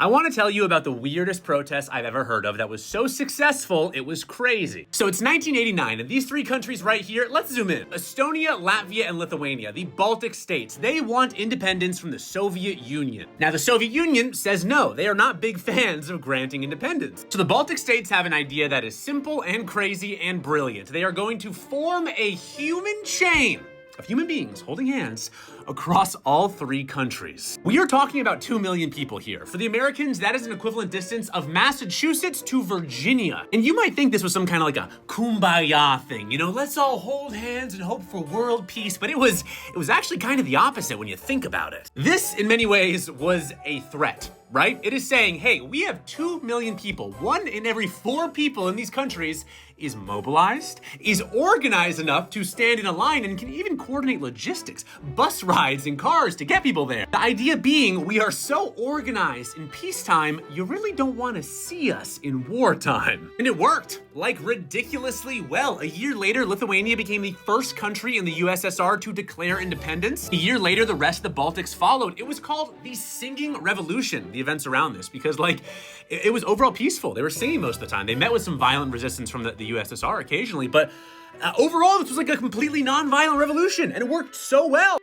I want to tell you about the weirdest protest I've ever heard of that was so successful, it was crazy. So it's 1989, and these three countries right here, let's zoom in. Estonia, Latvia, and Lithuania, the Baltic states, they want independence from the Soviet Union. Now, the Soviet Union says no, they are not big fans of granting independence. So the Baltic states have an idea that is simple and crazy and brilliant. They are going to form a human chain of human beings holding hands across all three countries. We are talking about 2 million people here. For the Americans, that is an equivalent distance of Massachusetts to Virginia. And you might think this was some kind of like a kumbaya thing, you know, let's all hold hands and hope for world peace, but it was actually kind of the opposite when you think about it. This, in many ways, was a threat, right? It is saying, hey, we have 2 million people. 1 in every 4 people in these countries is mobilized, is organized enough to stand in a line, and can even coordinate logistics, bus rides and cars to get people there. The idea being, we are so organized in peacetime, you really don't want to see us in wartime. And it worked, like ridiculously well. A year later, Lithuania became the first country in the USSR to declare independence. A year later, the rest of the Baltics followed. It was called the Singing Revolution, the events around this, because it was overall peaceful. They were singing most of the time. They met with some violent resistance from the USSR occasionally, but overall, this was like a completely non-violent revolution, and it worked so well.